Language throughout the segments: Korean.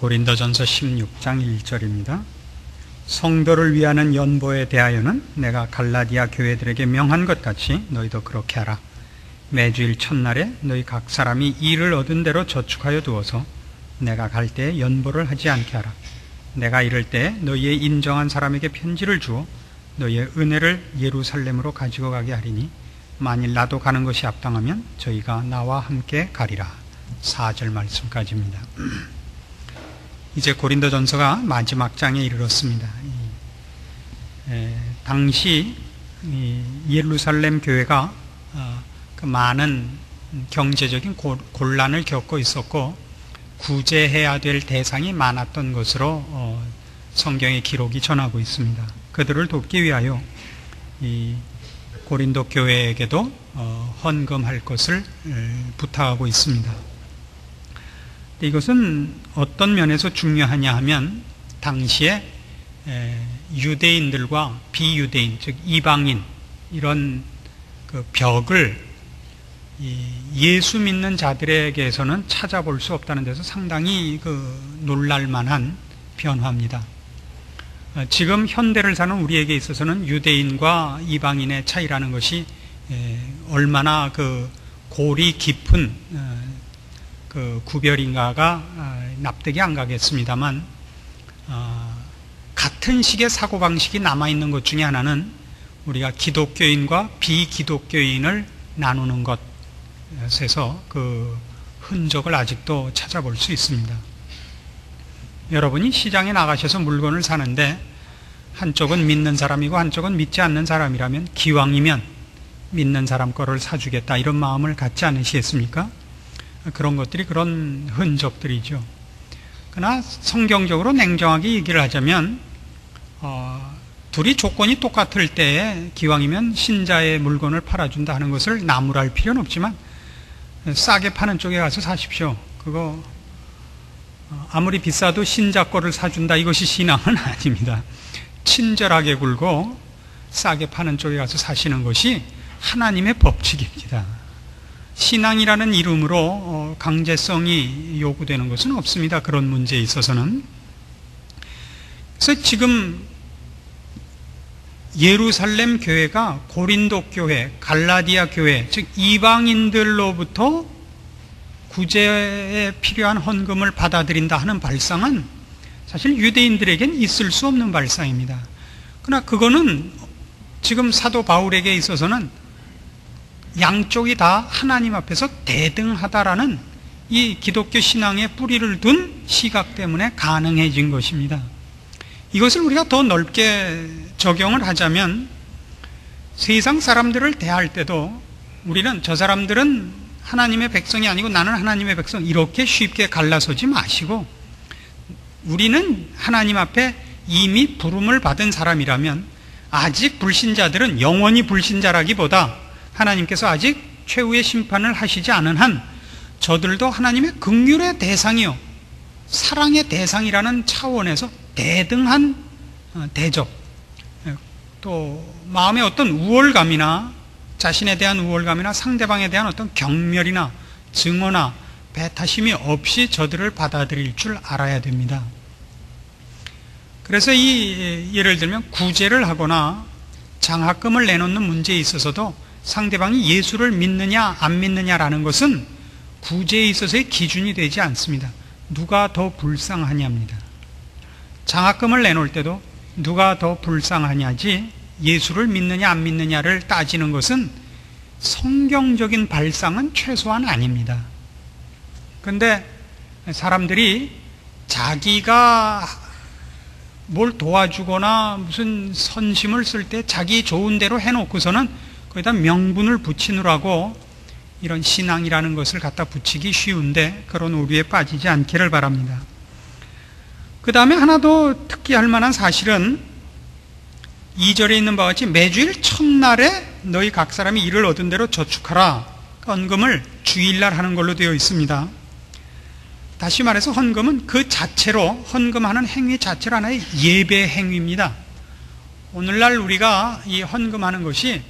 고린도전서 16장 1절입니다. 성도를 위하는 연보에 대하여는 내가 갈라디아 교회들에게 명한 것 같이 너희도 그렇게 하라. 매주일 첫날에 너희 각 사람이 일을 얻은 대로 저축하여 두어서 내가 갈 때에 연보를 하지 않게 하라. 내가 이럴 때 너희의 인정한 사람에게 편지를 주어 너희의 은혜를 예루살렘으로 가지고 가게 하리니 만일 나도 가는 것이 합당하면 저희가 나와 함께 가리라. 4절 말씀까지입니다. 이제 고린도전서가 마지막 장에 이르렀습니다. 당시 예루살렘 교회가 그 많은 경제적인 곤란을 겪고 있었고 구제해야 될 대상이 많았던 것으로 성경의 기록이 전하고 있습니다. 그들을 돕기 위하여 이 고린도 교회에게도 헌금할 것을 부탁하고 있습니다. 이것은 어떤 면에서 중요하냐 하면 당시에 유대인들과 비유대인, 즉 이방인 이런 그 벽을 예수 믿는 자들에게서는 찾아볼 수 없다는 데서 상당히 놀랄만한 변화입니다. 지금 현대를 사는 우리에게 있어서는 유대인과 이방인의 차이라는 것이 얼마나 골이 깊은 구별인가가 납득이 안 가겠습니다만, 같은 식의 사고방식이 남아있는 것 중에 하나는 우리가 기독교인과 비기독교인을 나누는 것에서 그 흔적을 아직도 찾아볼 수 있습니다. 여러분이 시장에 나가셔서 물건을 사는데 한쪽은 믿는 사람이고 한쪽은 믿지 않는 사람이라면 기왕이면 믿는 사람 거를 사주겠다 이런 마음을 갖지 않으시겠습니까? 그런 것들이 그런 흔적들이죠. 그러나 성경적으로 냉정하게 얘기를 하자면 둘이 조건이 똑같을 때에 기왕이면 신자의 물건을 팔아준다 하는 것을 나무랄 필요는 없지만 싸게 파는 쪽에 가서 사십시오. 그거 아무리 비싸도 신자 거를 사준다 이것이 신앙은 아닙니다. 친절하게 굴고 싸게 파는 쪽에 가서 사시는 것이 하나님의 법칙입니다. 신앙이라는 이름으로 강제성이 요구되는 것은 없습니다. 그런 문제에 있어서는. 그래서 지금 예루살렘 교회가 고린도 교회, 갈라디아 교회, 즉 이방인들로부터 구제에 필요한 헌금을 받아들인다 하는 발상은 사실 유대인들에겐 있을 수 없는 발상입니다. 그러나 그거는 지금 사도 바울에게 있어서는 양쪽이 다 하나님 앞에서 대등하다라는 이 기독교 신앙의 뿌리를 둔 시각 때문에 가능해진 것입니다. 이것을 우리가 더 넓게 적용을 하자면 세상 사람들을 대할 때도 우리는 저 사람들은 하나님의 백성이 아니고 나는 하나님의 백성 이렇게 쉽게 갈라서지 마시고, 우리는 하나님 앞에 이미 부름을 받은 사람이라면 아직 불신자들은 영원히 불신자라기보다 하나님께서 아직 최후의 심판을 하시지 않은 한 저들도 하나님의 긍휼의 대상이요 사랑의 대상이라는 차원에서 대등한 대접, 또 마음의 어떤 우월감이나 자신에 대한 우월감이나 상대방에 대한 어떤 경멸이나 증오나 배타심이 없이 저들을 받아들일 줄 알아야 됩니다. 그래서 예를 들면 구제를 하거나 장학금을 내놓는 문제에 있어서도 상대방이 예수를 믿느냐 안 믿느냐라는 것은 구제에 있어서의 기준이 되지 않습니다. 누가 더 불쌍하냐입니다. 장학금을 내놓을 때도 누가 더 불쌍하냐지 예수를 믿느냐 안 믿느냐를 따지는 것은 성경적인 발상은 최소한 아닙니다. 그런데 사람들이 자기가 뭘 도와주거나 무슨 선심을 쓸 때 자기 좋은 대로 해놓고서는 거기다 명분을 붙이느라고 이런 신앙이라는 것을 갖다 붙이기 쉬운데 그런 오류에 빠지지 않기를 바랍니다. 그 다음에 하나 더 특기할 만한 사실은 2절에 있는 바와 같이 매주일 첫날에 너희 각 사람이 일을 얻은 대로 저축하라. 헌금을 주일날 하는 걸로 되어 있습니다. 다시 말해서 헌금은 그 자체로, 헌금하는 행위 자체로 하나의 예배 행위입니다. 오늘날 우리가 이 헌금하는 것이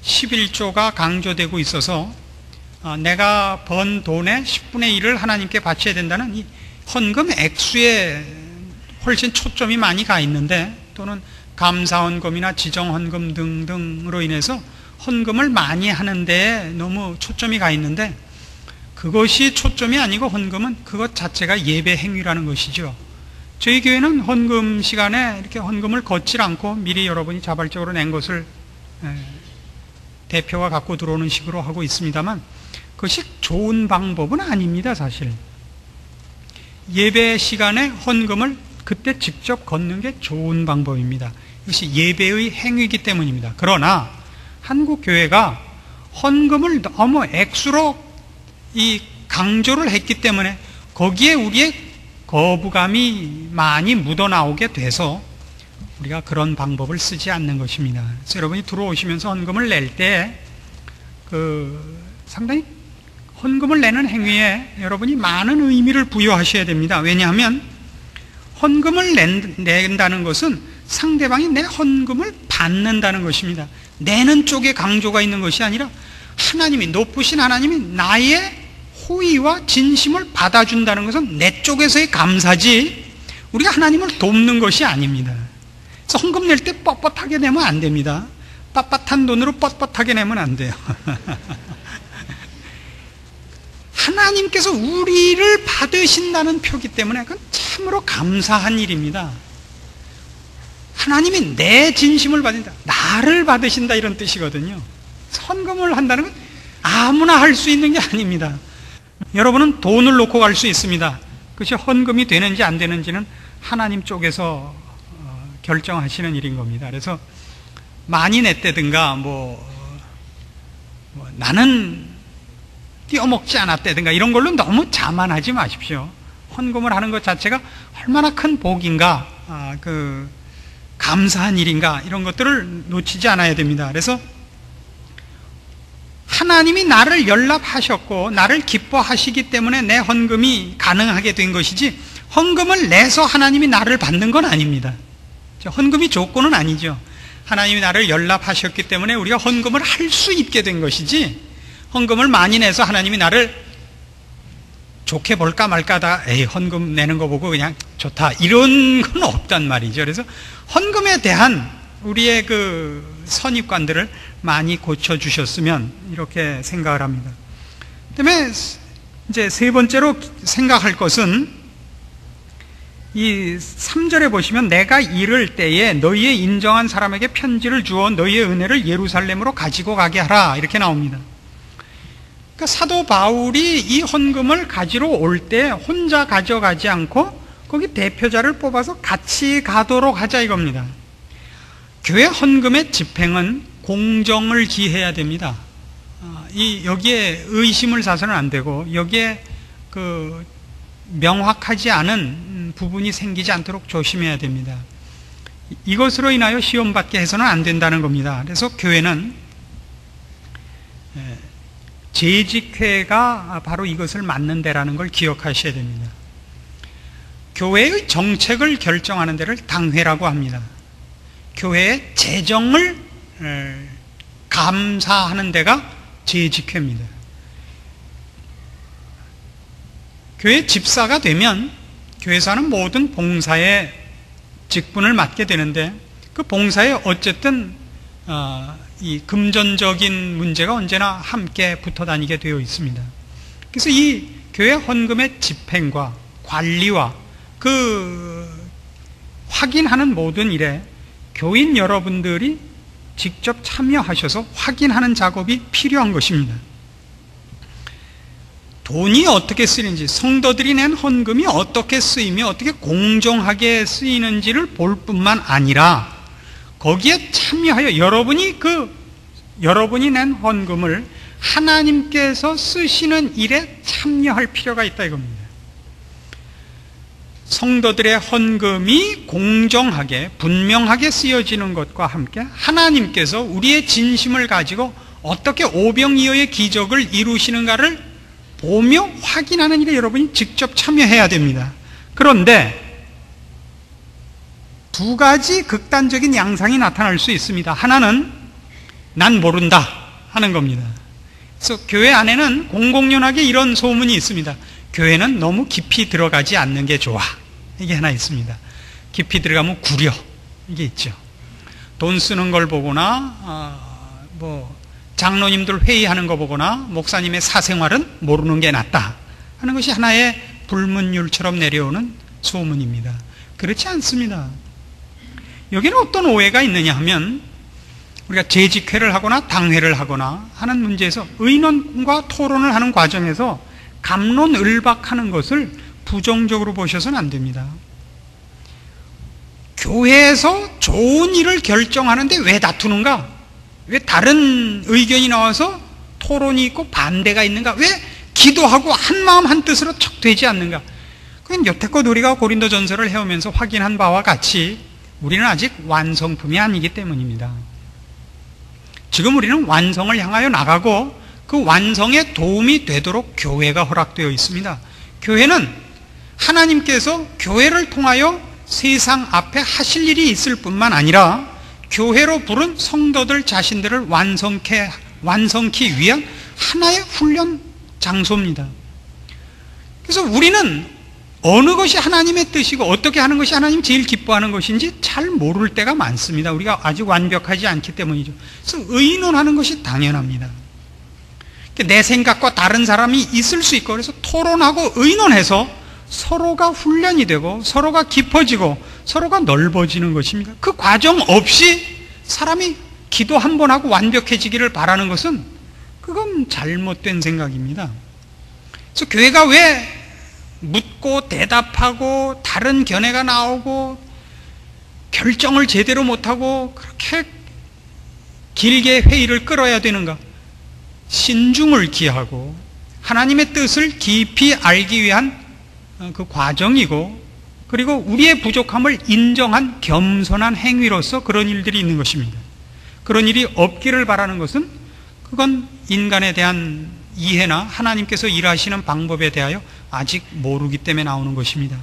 11조가 강조되고 있어서 내가 번 돈의 10분의 1을 하나님께 바쳐야 된다는 이 헌금 액수에 훨씬 초점이 많이 가 있는데, 또는 감사헌금이나 지정헌금 등등으로 인해서 헌금을 많이 하는데 너무 초점이 가 있는데, 그것이 초점이 아니고 헌금은 그것 자체가 예배 행위라는 것이죠. 저희 교회는 헌금 시간에 이렇게 헌금을 걷질 않고 미리 여러분이 자발적으로 낸 것을 대표가 갖고 들어오는 식으로 하고 있습니다만, 그것이 좋은 방법은 아닙니다. 사실 예배 시간에 헌금을 그때 직접 걷는 게 좋은 방법입니다. 이것이 예배의 행위이기 때문입니다. 그러나 한국 교회가 헌금을 너무 액수로 이 강조를 했기 때문에 거기에 우리의 거부감이 많이 묻어나오게 돼서 우리가 그런 방법을 쓰지 않는 것입니다. 그래서 여러분이 들어오시면서 헌금을 낼 때 상당히 헌금을 내는 행위에 여러분이 많은 의미를 부여하셔야 됩니다. 왜냐하면 헌금을 낸다는 것은 상대방이 내 헌금을 받는다는 것입니다. 내는 쪽에 강조가 있는 것이 아니라 하나님이, 높으신 하나님이 나의 호의와 진심을 받아준다는 것은 내 쪽에서의 감사지 우리가 하나님을 돕는 것이 아닙니다. 그래서 헌금 낼 때 뻣뻣하게 내면 안 됩니다. 빳빳한 돈으로 뻣뻣하게 내면 안 돼요. 하나님께서 우리를 받으신다는 표기 때문에 그건 참으로 감사한 일입니다. 하나님이 내 진심을 받는다, 나를 받으신다, 이런 뜻이거든요. 헌금을 한다는 건 아무나 할 수 있는 게 아닙니다. 여러분은 돈을 놓고 갈 수 있습니다. 그것이 헌금이 되는지 안 되는지는 하나님 쪽에서 결정하시는 일인 겁니다. 그래서 많이 냈다든가 나는 띄어먹지 않았다든가 이런 걸로 너무 자만하지 마십시오. 헌금을 하는 것 자체가 얼마나 큰 복인가, 감사한 일인가, 이런 것들을 놓치지 않아야 됩니다. 그래서 하나님이 나를 연락하셨고 나를 기뻐하시기 때문에 내 헌금이 가능하게 된 것이지, 헌금을 내서 하나님이 나를 받는 건 아닙니다. 헌금이 조건은 아니죠. 하나님이 나를 연락하셨기 때문에 우리가 헌금을 할 수 있게 된 것이지, 헌금을 많이 내서 하나님이 나를 좋게 볼까 말까다, 헌금 내는 거 보고 그냥 좋다, 이런 건 없단 말이죠. 그래서 헌금에 대한 우리의 선입관들을 많이 고쳐주셨으면 이렇게 생각을 합니다. 그다음에 이제 세 번째로 생각할 것은, 이 3절에 보시면 내가 이를 때에 너희의 인정한 사람에게 편지를 주어 너희의 은혜를 예루살렘으로 가지고 가게 하라, 이렇게 나옵니다. 그러니까 사도 바울이 이 헌금을 가지러 올 때 혼자 가져가지 않고 거기 대표자를 뽑아서 같이 가도록 하자, 이겁니다. 교회 헌금의 집행은 공정을 기해야 됩니다. 여기에 의심을 사서는 안 되고, 여기에 명확하지 않은 부분이 생기지 않도록 조심해야 됩니다. 이것으로 인하여 시험받게 해서는 안 된다는 겁니다. 그래서 교회는 재직회가 바로 이것을 맡는 데라는 걸 기억하셔야 됩니다. 교회의 정책을 결정하는 데를 당회라고 합니다. 교회의 재정을 감사하는 데가 재직회입니다. 교회 집사가 되면 교회에서 하는 모든 봉사의 직분을 맡게 되는데, 그 봉사에 어쨌든 이 금전적인 문제가 언제나 함께 붙어 다니게 되어 있습니다. 그래서 이 교회 헌금의 집행과 관리와 확인하는 모든 일에 교인 여러분들이 직접 참여하셔서 확인하는 작업이 필요한 것입니다. 돈이 어떻게 쓰이는지, 성도들이 낸 헌금이 어떻게 쓰이며 어떻게 공정하게 쓰이는지를 볼 뿐만 아니라 거기에 참여하여 여러분이 낸 헌금을 하나님께서 쓰시는 일에 참여할 필요가 있다, 이겁니다. 성도들의 헌금이 공정하게 분명하게 쓰여지는 것과 함께 하나님께서 우리의 진심을 가지고 어떻게 오병이어의 기적을 이루시는가를 보며 확인하는 일에 여러분이 직접 참여해야 됩니다. 그런데 두 가지 극단적인 양상이 나타날 수 있습니다. 하나는 난 모른다 하는 겁니다. 그래서 교회 안에는 공공연하게 이런 소문이 있습니다. 교회는 너무 깊이 들어가지 않는 게 좋아. 이게 하나 있습니다. 깊이 들어가면 구려. 이게 있죠. 돈 쓰는 걸 보거나, 장로님들 회의하는 거 보거나, 목사님의 사생활은 모르는 게 낫다 하는 것이 하나의 불문율처럼 내려오는 소문입니다. 그렇지 않습니다. 여기는 어떤 오해가 있느냐 하면, 우리가 재직회를 하거나 당회를 하거나 하는 문제에서 의논과 토론을 하는 과정에서 갑론을박하는 것을 부정적으로 보셔서는 안 됩니다. 교회에서 좋은 일을 결정하는데 왜 다투는가? 왜 다른 의견이 나와서 토론이 있고 반대가 있는가? 왜 기도하고 한마음 한뜻으로 척 되지 않는가? 그건 여태껏 우리가 고린도전서를 해오면서 확인한 바와 같이 우리는 아직 완성품이 아니기 때문입니다. 지금 우리는 완성을 향하여 나가고 그 완성에 도움이 되도록 교회가 허락되어 있습니다. 교회는 하나님께서 교회를 통하여 세상 앞에 하실 일이 있을 뿐만 아니라 교회로 부른 성도들 자신들을 완성케 위한 하나의 훈련 장소입니다. 그래서 우리는 어느 것이 하나님의 뜻이고 어떻게 하는 것이 하나님이 제일 기뻐하는 것인지 잘 모를 때가 많습니다. 우리가 아직 완벽하지 않기 때문이죠. 그래서 의논하는 것이 당연합니다. 내 생각과 다른 사람이 있을 수 있고, 그래서 토론하고 의논해서 서로가 훈련이 되고 서로가 깊어지고 서로가 넓어지는 것입니다. 그 과정 없이 사람이 기도 한 번 하고 완벽해지기를 바라는 것은 그건 잘못된 생각입니다. 그래서 교회가 왜 묻고 대답하고 다른 견해가 나오고 결정을 제대로 못하고 그렇게 길게 회의를 끌어야 되는가? 신중을 기하고 하나님의 뜻을 깊이 알기 위한 그 과정이고, 그리고 우리의 부족함을 인정한 겸손한 행위로서 그런 일들이 있는 것입니다. 그런 일이 없기를 바라는 것은 그건 인간에 대한 이해나 하나님께서 일하시는 방법에 대하여 아직 모르기 때문에 나오는 것입니다.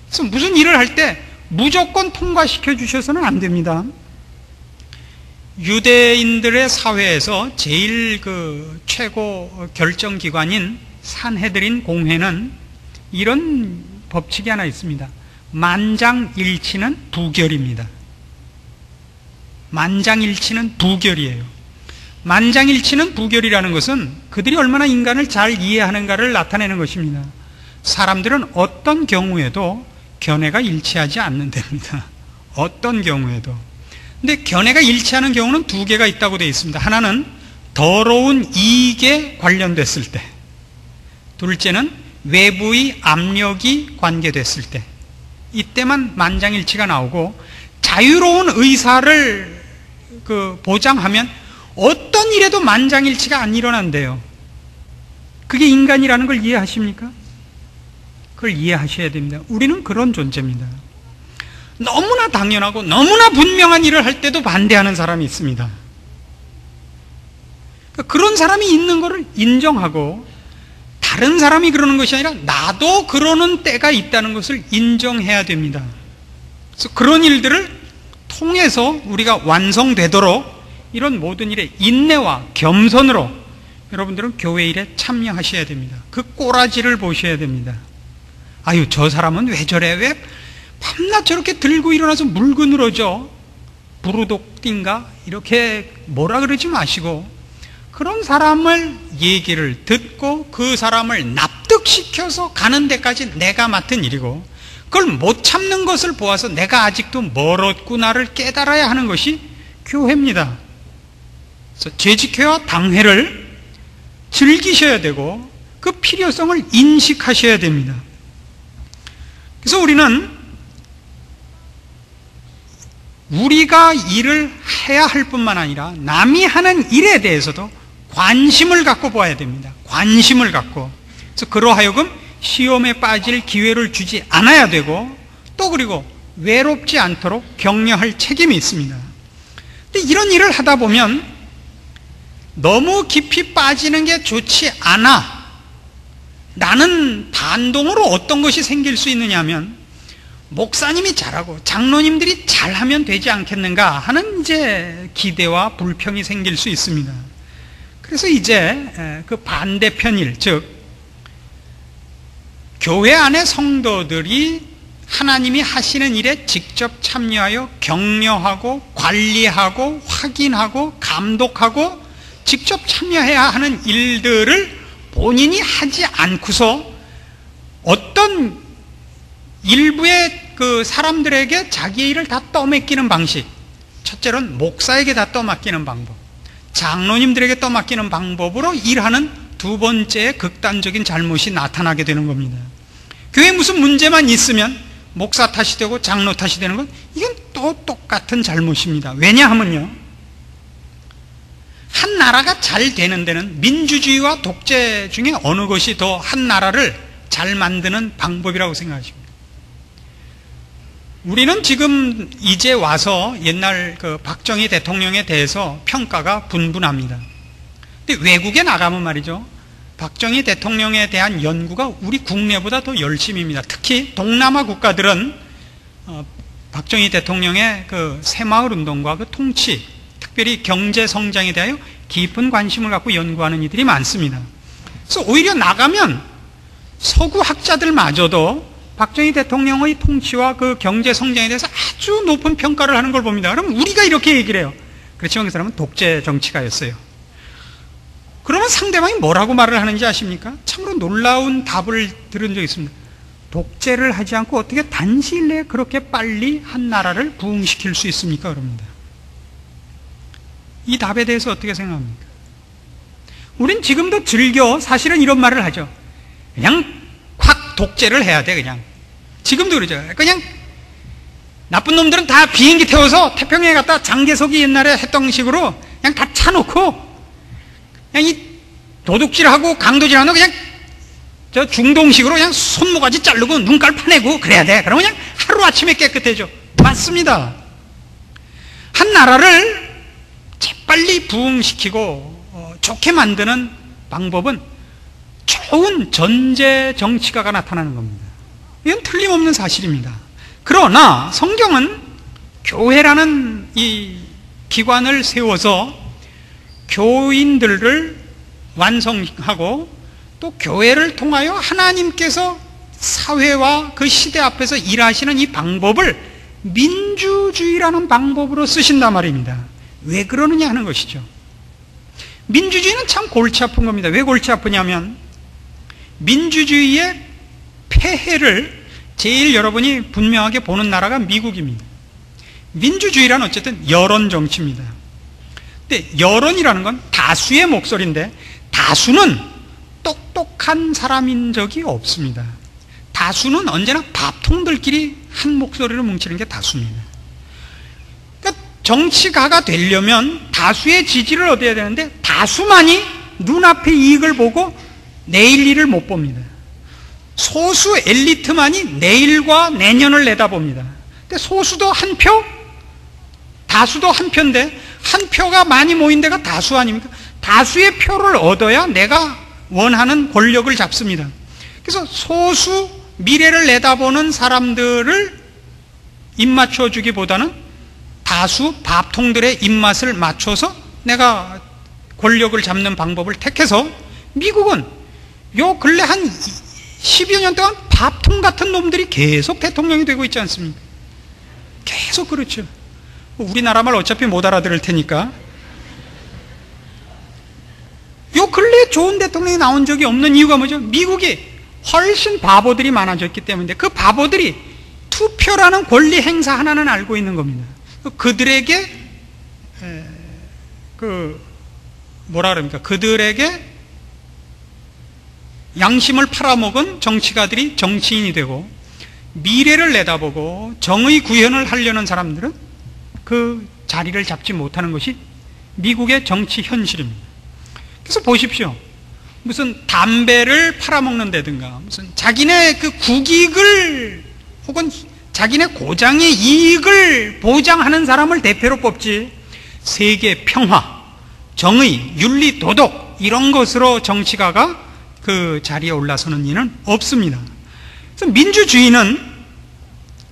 그래서 무슨 일을 할 때 무조건 통과시켜 주셔서는 안 됩니다. 유대인들의 사회에서 제일 최고 결정기관인 산헤드린 공회는 이런 법칙이 하나 있습니다. 만장일치는 부결입니다. 만장일치는 부결이에요. 만장일치는 부결이라는 것은 그들이 얼마나 인간을 잘 이해하는가를 나타내는 것입니다. 사람들은 어떤 경우에도 견해가 일치하지 않는답니다. 어떤 경우에도. 근데 견해가 일치하는 경우는 두 개가 있다고 되어 있습니다. 하나는 더러운 이익에 관련됐을 때, 둘째는 외부의 압력이 관계됐을 때, 이때만 만장일치가 나오고, 자유로운 의사를 보장하면 어떤 일에도 만장일치가 안 일어난대요. 그게 인간이라는 걸 이해하십니까? 그걸 이해하셔야 됩니다. 우리는 그런 존재입니다. 너무나 당연하고 너무나 분명한 일을 할 때도 반대하는 사람이 있습니다. 그런 사람이 있는 것을 인정하고, 다른 사람이 그러는 것이 아니라 나도 그러는 때가 있다는 것을 인정해야 됩니다. 그래서 그런 일들을 통해서 우리가 완성되도록 이런 모든 일에 인내와 겸손으로 여러분들은 교회 일에 참여하셔야 됩니다. 그 꼬라지를 보셔야 됩니다. 아유, 저 사람은 왜 저래? 왜 밤낮 저렇게 들고 일어나서 물고 늘어져? 부르독띵가? 이렇게 뭐라 그러지 마시고, 그런 사람을 얘기를 듣고 그 사람을 납득시켜서 가는 데까지 내가 맡은 일이고, 그걸 못 참는 것을 보아서 내가 아직도 멀었구나를 깨달아야 하는 것이 교회입니다. 그래서 재직회와 당회를 즐기셔야 되고 그 필요성을 인식하셔야 됩니다. 그래서 우리는 우리가 일을 해야 할 뿐만 아니라 남이 하는 일에 대해서도 관심을 갖고 봐야 됩니다. 관심을 갖고. 그래서 그러하여금 시험에 빠질 기회를 주지 않아야 되고, 또 그리고 외롭지 않도록 격려할 책임이 있습니다. 근데 이런 일을 하다 보면 너무 깊이 빠지는 게 좋지 않아. 나는 반동으로 어떤 것이 생길 수 있느냐 하면, 목사님이 잘하고 장로님들이 잘하면 되지 않겠는가 하는 이제 기대와 불평이 생길 수 있습니다. 그래서 이제 그 반대편일, 즉 교회 안의 성도들이 하나님이 하시는 일에 직접 참여하여 격려하고 관리하고 확인하고 감독하고 직접 참여해야 하는 일들을 본인이 하지 않고서 어떤 일부의 그 사람들에게 자기의 일을 다 떠맡기는 방식, 첫째로는 목사에게 다 떠맡기는 방법, 장로님들에게 떠맡기는 방법으로 일하는 두 번째의 극단적인 잘못이 나타나게 되는 겁니다. 교회에 무슨 문제만 있으면 목사 탓이 되고 장로 탓이 되는 건 이건 또 똑같은 잘못입니다. 왜냐하면요, 한 나라가 잘 되는 데는 민주주의와 독재 중에 어느 것이 더 한 나라를 잘 만드는 방법이라고 생각하십니까? 우리는 지금 이제 와서 옛날 그 박정희 대통령에 대해서 평가가 분분합니다. 근데 외국에 나가면 말이죠, 박정희 대통령에 대한 연구가 우리 국내보다 더 열심입니다. 특히 동남아 국가들은 박정희 대통령의 그 새마을 운동과 그 통치, 특별히 경제 성장에 대하여 깊은 관심을 갖고 연구하는 이들이 많습니다. 그래서 오히려 나가면 서구 학자들마저도 박정희 대통령의 통치와 그 경제 성장에 대해서 아주 높은 평가를 하는 걸 봅니다. 그럼 우리가 이렇게 얘기를 해요. 그렇지만 그 사람은 독재 정치가였어요. 그러면 상대방이 뭐라고 말을 하는지 아십니까? 참으로 놀라운 답을 들은 적이 있습니다. 독재를 하지 않고 어떻게 단시일 내에 그렇게 빨리 한 나라를 부흥시킬 수 있습니까? 그럽니다. 이 답에 대해서 어떻게 생각합니까? 우린 지금도 즐겨 사실은 이런 말을 하죠. 그냥 확 독재를 해야 돼. 그냥 지금도 그러죠. 그냥 나쁜 놈들은 다 비행기 태워서 태평양에 갔다 장개석이 옛날에 했던 식으로 그냥 다 차놓고 그냥 이 도둑질하고 강도질하는 그냥 저 중동식으로 그냥 손모가지 자르고 눈깔 파내고 그래야 돼. 그러면 그냥 하루아침에 깨끗해져. 맞습니다. 한 나라를 재빨리 부흥시키고 좋게 만드는 방법은 좋은 전제 정치가가 나타나는 겁니다. 이건 틀림없는 사실입니다. 그러나 성경은 교회라는 이 기관을 세워서 교인들을 완성하고 또 교회를 통하여 하나님께서 사회와 그 시대 앞에서 일하시는 이 방법을 민주주의라는 방법으로 쓰신단 말입니다. 왜 그러느냐 하는 것이죠. 민주주의는 참 골치 아픈 겁니다. 왜 골치 아프냐면 민주주의의 폐해를 제일 여러분이 분명하게 보는 나라가 미국입니다. 민주주의란 어쨌든 여론 정치입니다. 근데 여론이라는 건 다수의 목소리인데 다수는 똑똑한 사람인 적이 없습니다. 다수는 언제나 밥통들끼리 한 목소리로 뭉치는 게 다수입니다. 그러니까 정치가가 되려면 다수의 지지를 얻어야 되는데 다수만이 눈앞의 이익을 보고 내일 일을 못 봅니다. 소수 엘리트만이 내일과 내년을 내다봅니다. 근데 소수도 한 표, 다수도 한 표인데 한 표가 많이 모인 데가 다수 아닙니까? 다수의 표를 얻어야 내가 원하는 권력을 잡습니다. 그래서 소수 미래를 내다보는 사람들을 입맞춰 주기보다는 다수 밥통들의 입맛을 맞춰서 내가 권력을 잡는 방법을 택해서 미국은 요 근래 한 10여 년 동안 밥통 같은 놈들이 계속 대통령이 되고 있지 않습니까? 계속 그렇죠. 우리나라 말 어차피 못 알아들을 테니까. 요 근래 좋은 대통령이 나온 적이 없는 이유가 뭐죠? 미국이 훨씬 바보들이 많아졌기 때문인데 그 바보들이 투표라는 권리 행사 하나는 알고 있는 겁니다. 그들에게 뭐라 그럽니까? 그들에게 양심을 팔아먹은 정치가들이 정치인이 되고 미래를 내다보고 정의 구현을 하려는 사람들은 그 자리를 잡지 못하는 것이 미국의 정치 현실입니다. 그래서 보십시오. 무슨 담배를 팔아먹는다든가 무슨 자기네 그 국익을 혹은 자기네 고장의 이익을 보장하는 사람을 대표로 뽑지 세계 평화, 정의, 윤리, 도덕 이런 것으로 정치가가 그 자리에 올라서는 이는 없습니다. 그래서 민주주의는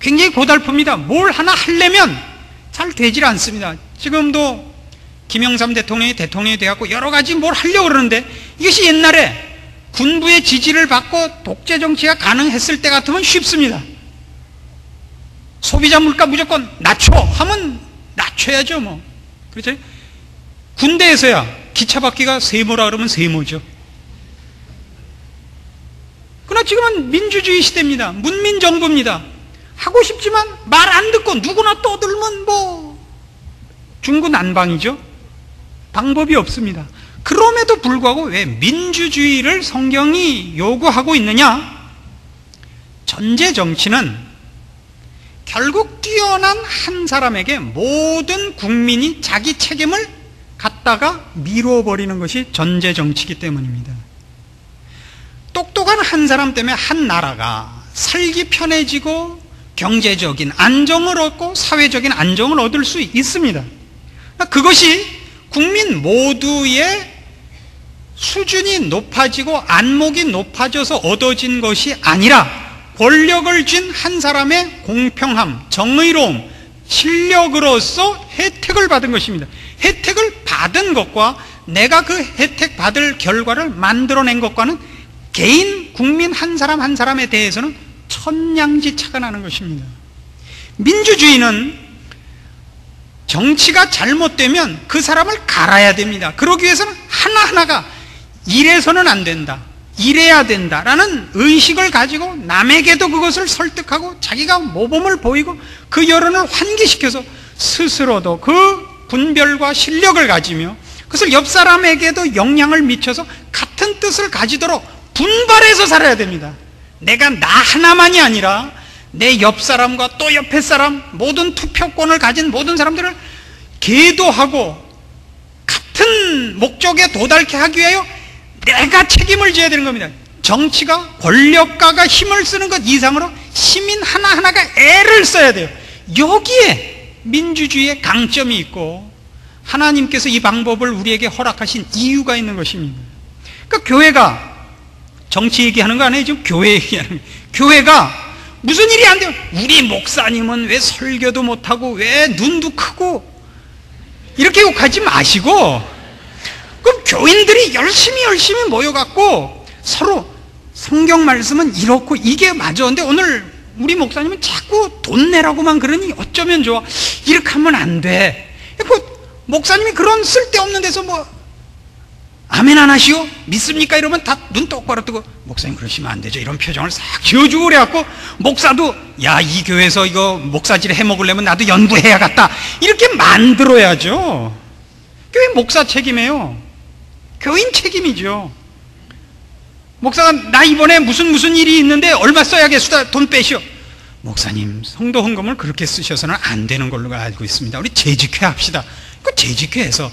굉장히 고달픕니다. 뭘 하나 하려면 잘 되질 않습니다. 지금도 김영삼 대통령이 되어갖고 여러 가지 뭘 하려고 그러는데 이것이 옛날에 군부의 지지를 받고 독재 정치가 가능했을 때 같으면 쉽습니다. 소비자 물가 무조건 낮춰 하면 낮춰야죠 뭐. 그렇죠? 군대에서야 기차 바퀴가 세모라 그러면 세모죠. 그러나 지금은 민주주의 시대입니다. 문민정부입니다. 하고 싶지만 말 안 듣고 누구나 떠들면 뭐 중구난방이죠. 방법이 없습니다. 그럼에도 불구하고 왜 민주주의를 성경이 요구하고 있느냐? 전제 정치는 결국 뛰어난 한 사람에게 모든 국민이 자기 책임을 갖다가 미뤄버리는 것이 전제 정치이기 때문입니다. 똑똑한 한 사람 때문에 한 나라가 살기 편해지고 경제적인 안정을 얻고 사회적인 안정을 얻을 수 있습니다. 그것이 국민 모두의 수준이 높아지고 안목이 높아져서 얻어진 것이 아니라 권력을 쥔 한 사람의 공평함, 정의로움, 실력으로서 혜택을 받은 것입니다. 혜택을 받은 것과 내가 그 혜택 받을 결과를 만들어낸 것과는 개인, 국민 한 사람 한 사람에 대해서는 천냥지 차가 나는 것입니다. 민주주의는 정치가 잘못되면 그 사람을 갈아야 됩니다. 그러기 위해서는 하나하나가 이래서는 안 된다, 이래야 된다라는 의식을 가지고 남에게도 그것을 설득하고 자기가 모범을 보이고 그 여론을 환기시켜서 스스로도 그 분별과 실력을 가지며 그것을 옆 사람에게도 영향을 미쳐서 같은 뜻을 가지도록 분발해서 살아야 됩니다. 내가 나 하나만이 아니라 내 옆 사람과 또 옆에 사람, 모든 투표권을 가진 모든 사람들을 계도하고 같은 목적에 도달케 하기 위하여 내가 책임을 져야 되는 겁니다. 정치가 권력가가 힘을 쓰는 것 이상으로 시민 하나하나가 애를 써야 돼요. 여기에 민주주의의 강점이 있고 하나님께서 이 방법을 우리에게 허락하신 이유가 있는 것입니다. 그러니까 교회가 정치 얘기하는 거 아니에요. 지금 교회 얘기하는 거예요. 교회가 무슨 일이 안 돼요? 우리 목사님은 왜 설교도 못하고 왜 눈도 크고 이렇게 욕하지 마시고 그럼 교인들이 열심히 모여갖고 서로 성경 말씀은 이렇고 이게 맞았는데 오늘 우리 목사님은 자꾸 돈 내라고만 그러니 어쩌면 좋아. 이렇게 하면 안 돼. 목사님이 그런 쓸데없는 데서 뭐 아멘 안 하시오? 믿습니까? 이러면 다 눈 똑바로 뜨고 목사님 그러시면 안 되죠. 이런 표정을 싹 지어주고 그래갖고 목사도 야, 이 교회에서 이거 목사질 해먹으려면 나도 연구해야겠다. 이렇게 만들어야죠. 교회 목사 책임이에요. 교인 책임이죠. 목사가 나 이번에 무슨 일이 있는데 얼마 써야겠수다. 돈 빼시오. 목사님 성도 헌금을 그렇게 쓰셔서는 안 되는 걸로 알고 있습니다. 우리 재직회 합시다. 그 재직회에서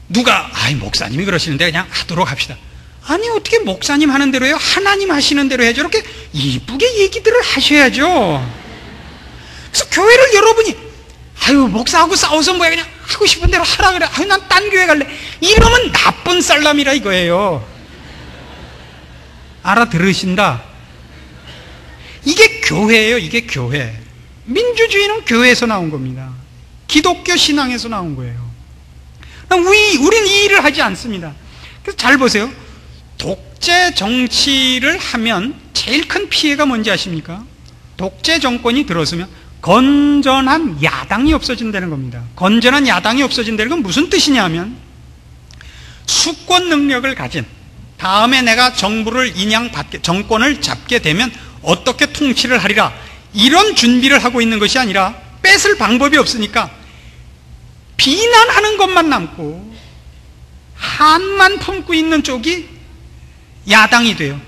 누가 아이 목사님이 그러시는데 그냥 하도록 합시다. 아니 어떻게 목사님 하는 대로 해요? 하나님 하시는 대로 해야죠. 이렇게 이쁘게 얘기들을 하셔야죠. 그래서 교회를 여러분이 아유 목사하고 싸워서 뭐야 그냥 하고 싶은 대로 하라 그래. 아유 난 딴 교회 갈래. 이러면 나쁜 살람이라 이거예요. 알아들으신다? 이게 교회예요. 이게 교회. 민주주의는 교회에서 나온 겁니다. 기독교 신앙에서 나온 거예요. 우리는 이 일을 하지 않습니다. 그래서 잘 보세요. 독재 정치를 하면 제일 큰 피해가 뭔지 아십니까? 독재 정권이 들어서면 건전한 야당이 없어진다는 겁니다. 건전한 야당이 없어진다는 건 무슨 뜻이냐 하면 수권 능력을 가진 다음에 내가 정권을 잡게 되면 어떻게 통치를 하리라 이런 준비를 하고 있는 것이 아니라 뺏을 방법이 없으니까 비난하는 것만 남고 한만 품고 있는 쪽이 야당이 돼요.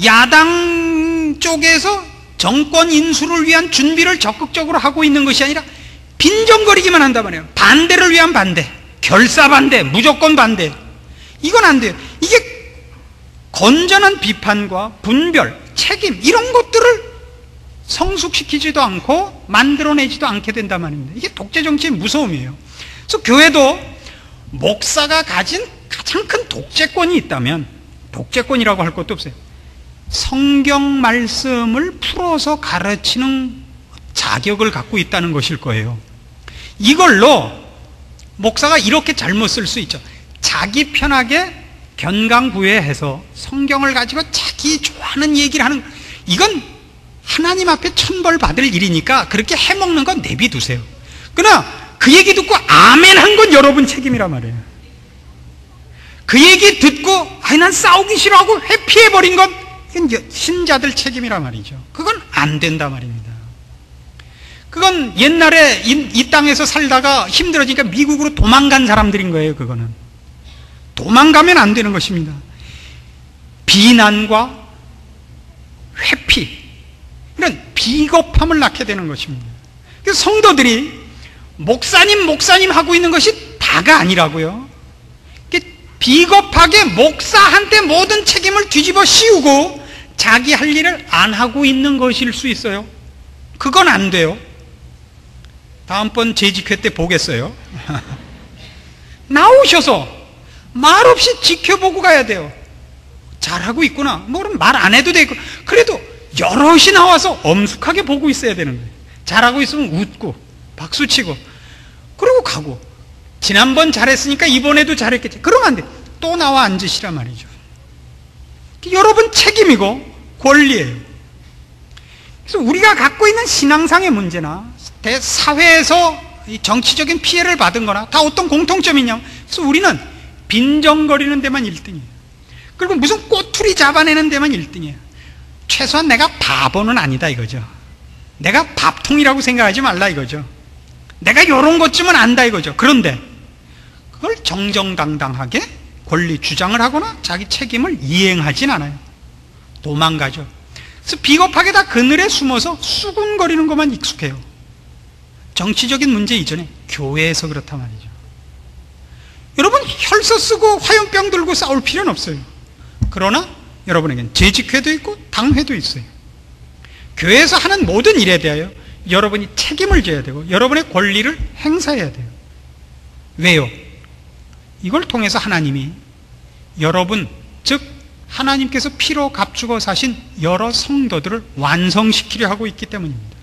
야당 쪽에서 정권 인수를 위한 준비를 적극적으로 하고 있는 것이 아니라 빈정거리기만 한단 말이에요. 반대를 위한 반대, 결사 반대, 무조건 반대. 이건 안 돼요. 이게 건전한 비판과 분별, 책임 이런 것들을 성숙시키지도 않고 만들어내지도 않게 된단 말입니다. 이게 독재 정치의 무서움이에요. 그래서 교회도 목사가 가진 가장 큰 독재권이 있다면 독재권이라고 할 것도 없어요. 성경 말씀을 풀어서 가르치는 자격을 갖고 있다는 것일 거예요. 이걸로 목사가 이렇게 잘못 쓸 수 있죠. 자기 편하게 견강부회해서 성경을 가지고 자기 좋아하는 얘기를 하는, 이건 하나님 앞에 천벌 받을 일이니까 그렇게 해먹는 건 내비두세요. 그러나 그 얘기 듣고 아멘 한 건 여러분 책임이란 말이에요. 그 얘기 듣고 난 싸우기 싫어하고 회피해버린 건 이건 신자들 책임이란 말이죠. 그건 안 된단 말입니다. 그건 옛날에 이 땅에서 살다가 힘들어지니까 미국으로 도망간 사람들인 거예요. 그거는 도망가면 안 되는 것입니다. 비난과 회피, 이런 비겁함을 낳게 되는 것입니다. 그래서 성도들이 목사님 하고 있는 것이 다가 아니라고요. 비겁하게 목사한테 모든 책임을 뒤집어 씌우고 자기 할 일을 안 하고 있는 것일 수 있어요. 그건 안 돼요. 다음번 재직회 때 보겠어요. 나오셔서 말없이 지켜보고 가야 돼요. 잘하고 있구나. 뭐 그럼 말 안 해도 되고, 그래도 여럿이 나와서 엄숙하게 보고 있어야 되는 거예요. 잘하고 있으면 웃고 박수치고 그러고 가고, 지난번 잘했으니까 이번에도 잘했겠지. 그러면 안 돼. 또 나와 앉으시란 말이죠. 여러분 책임이고 권리예요. 그래서 우리가 갖고 있는 신앙상의 문제나 사회에서 정치적인 피해를 받은 거나 다 어떤 공통점이 있냐면, 그래서 우리는 빈정거리는 데만 1등이에요. 그리고 무슨 꼬투리 잡아내는 데만 1등이에요. 최소한 내가 바보는 아니다 이거죠. 내가 밥통이라고 생각하지 말라 이거죠. 내가 이런 것쯤은 안다 이거죠. 그런데 그걸 정정당당하게 권리 주장을 하거나 자기 책임을 이행하진 않아요. 도망가죠. 그래서 비겁하게 다 그늘에 숨어서 수군거리는 것만 익숙해요. 정치적인 문제 이전에 교회에서 그렇단 말이죠. 여러분 혈서 쓰고 화염병 들고 싸울 필요는 없어요. 그러나 여러분에겐 재직회도 있고 당회도 있어요. 교회에서 하는 모든 일에 대하여 여러분이 책임을 져야 되고 여러분의 권리를 행사해야 돼요. 왜요? 이걸 통해서 하나님이 여러분, 즉 하나님께서 피로 값주고 사신 여러 성도들을 완성시키려 하고 있기 때문입니다.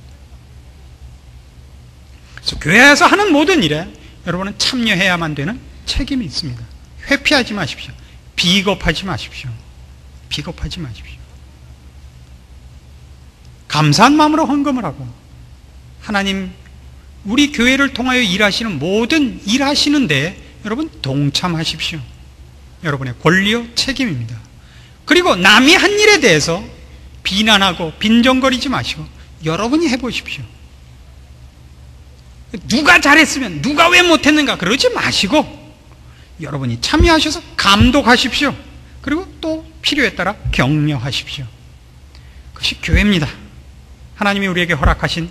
그래서 교회에서 하는 모든 일에 여러분은 참여해야만 되는 책임이 있습니다. 회피하지 마십시오. 비겁하지 마십시오. 비겁하지 마십시오. 감사한 마음으로 헌금을 하고, 하나님 우리 교회를 통하여 일하시는 모든 일하시는데 여러분 동참하십시오. 여러분의 권리요 책임입니다. 그리고 남이 한 일에 대해서 비난하고 빈정거리지 마시고 여러분이 해보십시오. 누가 잘했으면 누가 왜 못했는가 그러지 마시고 여러분이 참여하셔서 감독하십시오. 그리고 또 필요에 따라 격려하십시오. 그것이 교회입니다. 하나님이 우리에게 허락하신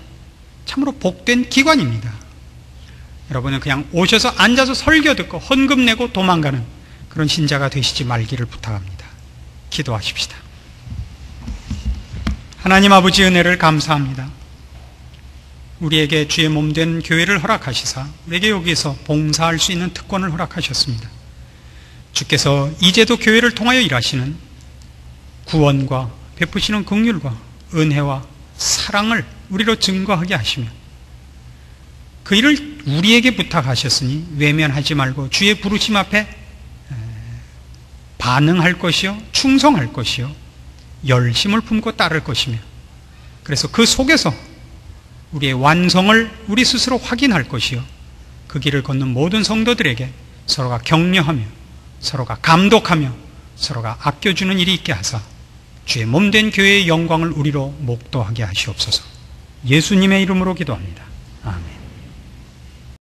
참으로 복된 기관입니다. 여러분은 그냥 오셔서 앉아서 설교 듣고 헌금 내고 도망가는 그런 신자가 되시지 말기를 부탁합니다. 기도하십시다. 하나님 아버지 은혜를 감사합니다. 우리에게 주의 몸된 교회를 허락하시사 우리에게 여기서 봉사할 수 있는 특권을 허락하셨습니다. 주께서 이제도 교회를 통하여 일하시는 구원과 베푸시는 긍휼과 은혜와 사랑을 우리로 증거하게 하시며 그 일을 우리에게 부탁하셨으니 외면하지 말고 주의 부르심 앞에 반응할 것이요 충성할 것이요 열심을 품고 따를 것이며, 그래서 그 속에서 우리의 완성을 우리 스스로 확인할 것이요 그 길을 걷는 모든 성도들에게 서로가 격려하며 서로가 감독하며 서로가 아껴주는 일이 있게 하사 주의 몸된 교회의 영광을 우리로 목도하게 하시옵소서. 예수님의 이름으로 기도합니다.